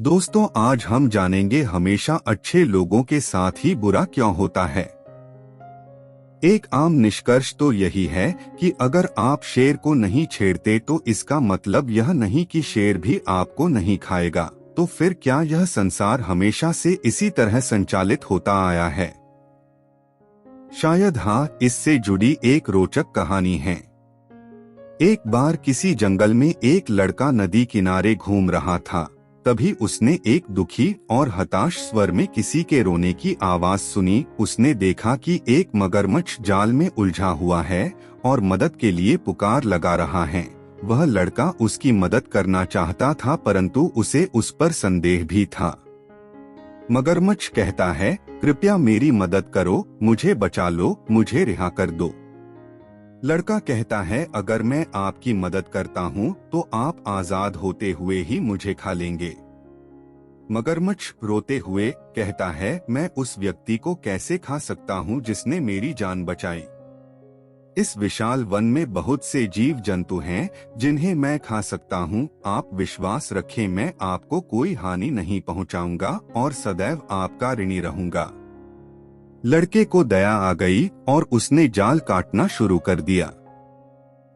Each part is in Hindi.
दोस्तों, आज हम जानेंगे हमेशा अच्छे लोगों के साथ ही बुरा क्यों होता है। एक आम निष्कर्ष तो यही है कि अगर आप शेर को नहीं छेड़ते तो इसका मतलब यह नहीं कि शेर भी आपको नहीं खाएगा। तो फिर क्या यह संसार हमेशा से इसी तरह संचालित होता आया है? शायद हाँ, इससे जुड़ी एक रोचक कहानी है। एक बार किसी जंगल में एक लड़का नदी किनारे घूम रहा था। तभी उसने एक दुखी और हताश स्वर में किसी के रोने की आवाज सुनी। उसने देखा कि एक मगरमच्छ जाल में उलझा हुआ है और मदद के लिए पुकार लगा रहा है। वह लड़का उसकी मदद करना चाहता था, परंतु उसे उस पर संदेह भी था। मगरमच्छ कहता है, कृपया मेरी मदद करो, मुझे बचा लो, मुझे रिहा कर दो। लड़का कहता है, अगर मैं आपकी मदद करता हूँ तो आप आजाद होते हुए ही मुझे खा लेंगे। मगरमच्छ रोते हुए कहता है, मैं उस व्यक्ति को कैसे खा सकता हूँ जिसने मेरी जान बचाई। इस विशाल वन में बहुत से जीव जंतु हैं जिन्हें मैं खा सकता हूँ। आप विश्वास रखें, मैं आपको कोई हानि नहीं पहुँचाऊंगा और सदैव आपका ऋणी रहूंगा। लड़के को दया आ गई और उसने जाल काटना शुरू कर दिया।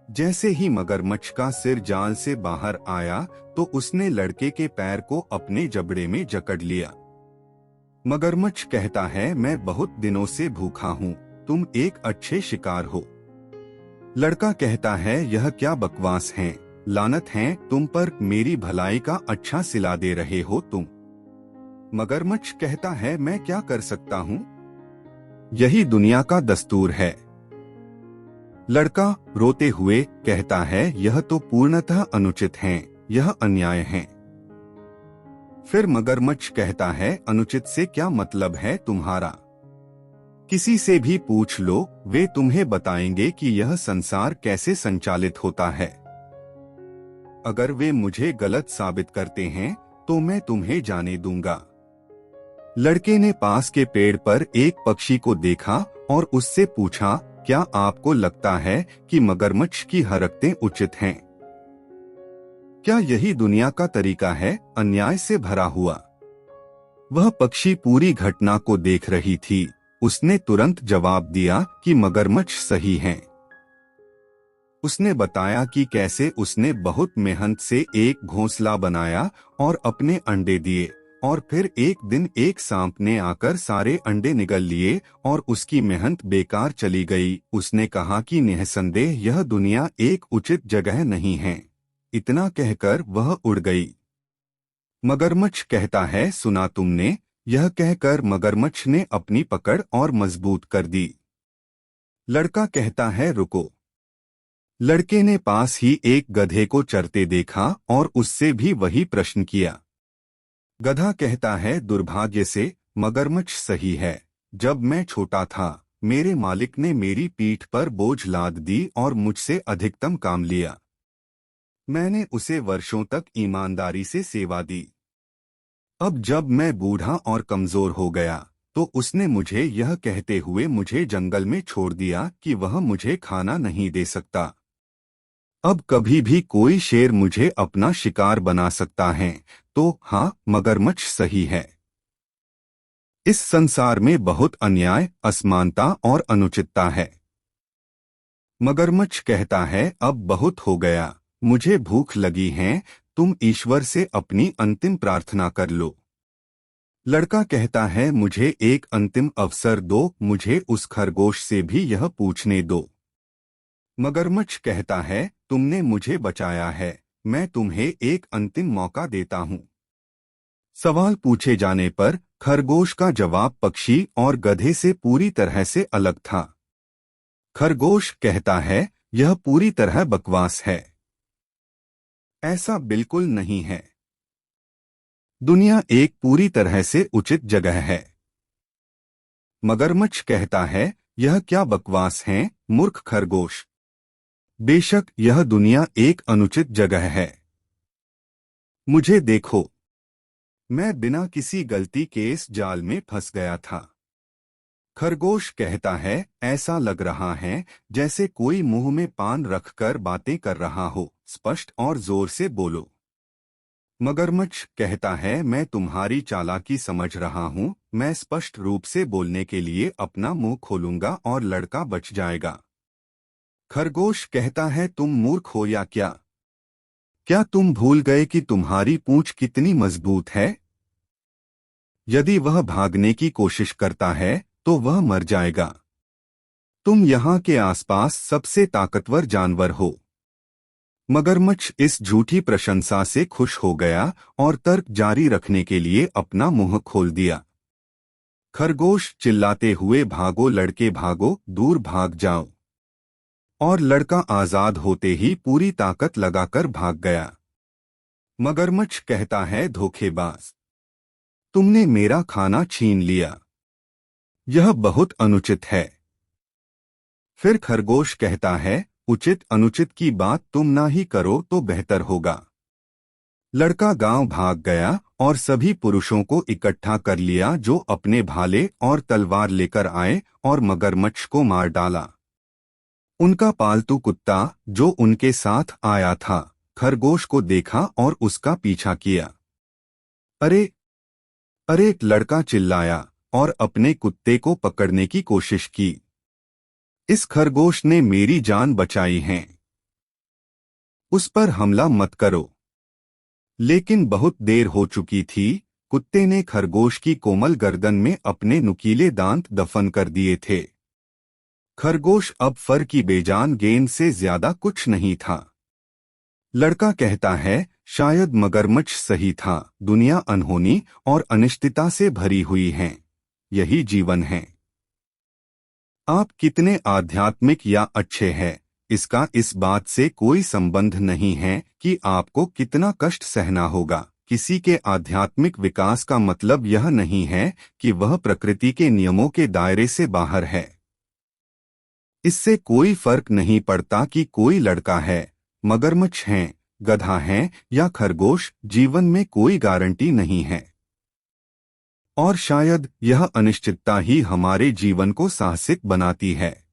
जैसे ही मगरमच्छ का सिर जाल से बाहर आया तो उसने लड़के के पैर को अपने जबड़े में जकड़ लिया। मगरमच्छ कहता है, मैं बहुत दिनों से भूखा हूँ, तुम एक अच्छे शिकार हो। लड़का कहता है, यह क्या बकवास है, लानत है तुम पर, मेरी भलाई का अच्छा सिला दे रहे हो तुम। मगरमच्छ कहता है, मैं क्या कर सकता हूँ, यही दुनिया का दस्तूर है। लड़का रोते हुए कहता है, यह तो पूर्णतः अनुचित है, यह अन्याय है। फिर मगरमच्छ कहता है, अनुचित से क्या मतलब है तुम्हारा? किसी से भी पूछ लो, वे तुम्हें बताएंगे कि यह संसार कैसे संचालित होता है। अगर वे मुझे गलत साबित करते हैं तो मैं तुम्हें जाने दूंगा। लड़के ने पास के पेड़ पर एक पक्षी को देखा और उससे पूछा, क्या आपको लगता है कि मगरमच्छ की हरकतें उचित हैं? क्या यही दुनिया का तरीका है, अन्याय से भरा हुआ? वह पक्षी पूरी घटना को देख रही थी। उसने तुरंत जवाब दिया कि मगरमच्छ सही हैं। उसने बताया कि कैसे उसने बहुत मेहनत से एक घोंसला बनाया और अपने अंडे दिए, और फिर एक दिन एक सांप ने आकर सारे अंडे निगल लिए और उसकी मेहनत बेकार चली गई। उसने कहा कि निःसंदेह यह दुनिया एक उचित जगह नहीं है। इतना कहकर वह उड़ गई। मगरमच्छ कहता है, सुना तुमने? यह कहकर मगरमच्छ ने अपनी पकड़ और मजबूत कर दी। लड़का कहता है, रुको। लड़के ने पास ही एक गधे को चरते देखा और उससे भी वही प्रश्न किया। गधा कहता है, दुर्भाग्य से मगरमच्छ सही है। जब मैं छोटा था, मेरे मालिक ने मेरी पीठ पर बोझ लाद दी और मुझसे अधिकतम काम लिया। मैंने उसे वर्षों तक ईमानदारी से सेवा दी। अब जब मैं बूढ़ा और कमजोर हो गया तो उसने मुझे यह कहते हुए मुझे जंगल में छोड़ दिया कि वह मुझे खाना नहीं दे सकता। अब कभी भी कोई शेर मुझे अपना शिकार बना सकता है। तो हाँ, मगरमच्छ सही है। इस संसार में बहुत अन्याय, असमानता और अनुचितता है। मगरमच्छ कहता है, अब बहुत हो गया, मुझे भूख लगी है, तुम ईश्वर से अपनी अंतिम प्रार्थना कर लो। लड़का कहता है, मुझे एक अंतिम अवसर दो, मुझे उस खरगोश से भी यह पूछने दो। मगरमच्छ कहता है, तुमने मुझे बचाया है, मैं तुम्हें एक अंतिम मौका देता हूँ। सवाल पूछे जाने पर खरगोश का जवाब पक्षी और गधे से पूरी तरह से अलग था। खरगोश कहता है, यह पूरी तरह बकवास है। ऐसा बिल्कुल नहीं है। दुनिया एक पूरी तरह से उचित जगह है। मगरमच्छ कहता है, यह क्या बकवास है, मूर्ख खरगोश। बेशक यह दुनिया एक अनुचित जगह है। मुझे देखो, मैं बिना किसी गलती के इस जाल में फंस गया था। खरगोश कहता है, ऐसा लग रहा है जैसे कोई मुंह में पान रखकर बातें कर रहा हो, स्पष्ट और जोर से बोलो। मगरमच्छ कहता है, मैं तुम्हारी चालाकी समझ रहा हूँ। मैं स्पष्ट रूप से बोलने के लिए अपना मुंह खोलूंगा और लड़का बच जाएगा। खरगोश कहता है, तुम मूर्ख हो या क्या? क्या तुम भूल गए कि तुम्हारी पूंछ कितनी मजबूत है? यदि वह भागने की कोशिश करता है तो वह मर जाएगा। तुम यहाँ के आसपास सबसे ताकतवर जानवर हो। मगरमच्छ इस झूठी प्रशंसा से खुश हो गया और तर्क जारी रखने के लिए अपना मुंह खोल दिया। खरगोश चिल्लाते हुए, भागो लड़के भागो, दूर भाग जाओ। और लड़का आजाद होते ही पूरी ताकत लगाकर भाग गया। मगरमच्छ कहता है, धोखेबाज, तुमने मेरा खाना छीन लिया। यह बहुत अनुचित है। फिर खरगोश कहता है, उचित अनुचित की बात तुम ना ही करो तो बेहतर होगा। लड़का गांव भाग गया और सभी पुरुषों को इकट्ठा कर लिया जो अपने भाले और तलवार लेकर आए और मगरमच्छ को मार डाला। उनका पालतू कुत्ता जो उनके साथ आया था, खरगोश को देखा और उसका पीछा किया। अरे अरे, लड़का चिल्लाया और अपने कुत्ते को पकड़ने की कोशिश की। इस खरगोश ने मेरी जान बचाई है, उस पर हमला मत करो। लेकिन बहुत देर हो चुकी थी। कुत्ते ने खरगोश की कोमल गर्दन में अपने नुकीले दांत दफन कर दिए थे। खरगोश अब फर की बेजान गेंद से ज्यादा कुछ नहीं था। लड़का कहता है, शायद मगरमच्छ सही था। दुनिया अनहोनी और अनिश्चितता से भरी हुई है। यही जीवन है। आप कितने आध्यात्मिक या अच्छे हैं, इसका इस बात से कोई संबंध नहीं है कि आपको कितना कष्ट सहना होगा। किसी के आध्यात्मिक विकास का मतलब यह नहीं है कि वह प्रकृति के नियमों के दायरे से बाहर है। इससे कोई फर्क नहीं पड़ता कि कोई लड़का है, मगरमच्छ है, गधा है या खरगोश। जीवन में कोई गारंटी नहीं है। और शायद यह अनिश्चितता ही हमारे जीवन को साहसिक बनाती है।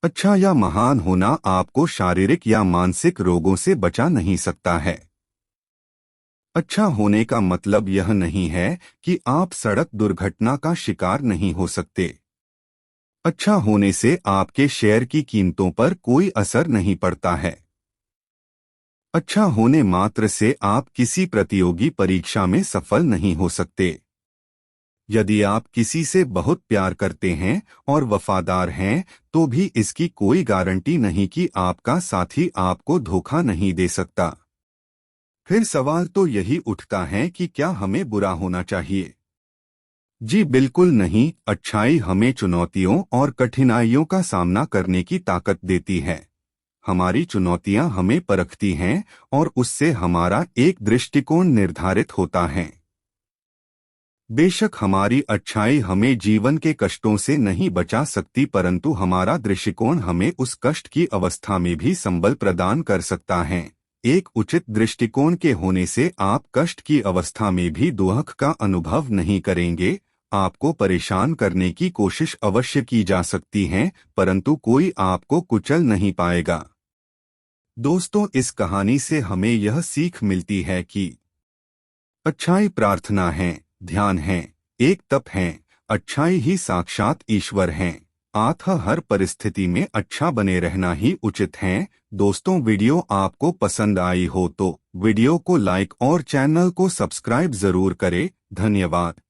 अच्छा या महान होना आपको शारीरिक या मानसिक रोगों से बचा नहीं सकता है। अच्छा होने का मतलब यह नहीं है कि आप सड़क दुर्घटना का शिकार नहीं हो सकते। अच्छा होने से आपके शेयर की कीमतों पर कोई असर नहीं पड़ता है। अच्छा होने मात्र से आप किसी प्रतियोगी परीक्षा में सफल नहीं हो सकते। यदि आप किसी से बहुत प्यार करते हैं और वफादार हैं, तो भी इसकी कोई गारंटी नहीं कि आपका साथी आपको धोखा नहीं दे सकता। फिर सवाल तो यही उठता है कि क्या हमें बुरा होना चाहिए? जी बिल्कुल नहीं। अच्छाई हमें चुनौतियों और कठिनाइयों का सामना करने की ताकत देती है। हमारी चुनौतियां हमें परखती हैं और उससे हमारा एक दृष्टिकोण निर्धारित होता है। बेशक हमारी अच्छाई हमें जीवन के कष्टों से नहीं बचा सकती, परंतु हमारा दृष्टिकोण हमें उस कष्ट की अवस्था में भी संबल प्रदान कर सकता है। एक उचित दृष्टिकोण के होने से आप कष्ट की अवस्था में भी दुख का अनुभव नहीं करेंगे। आपको परेशान करने की कोशिश अवश्य की जा सकती है, परंतु कोई आपको कुचल नहीं पाएगा। दोस्तों, इस कहानी से हमें यह सीख मिलती है कि अच्छाई प्रार्थना है, ध्यान है, एक तप है। अच्छाई ही साक्षात ईश्वर है। अतः हर परिस्थिति में अच्छा बने रहना ही उचित है। दोस्तों, वीडियो आपको पसंद आई हो तो वीडियो को लाइक और चैनल को सब्सक्राइब जरूर करें। धन्यवाद।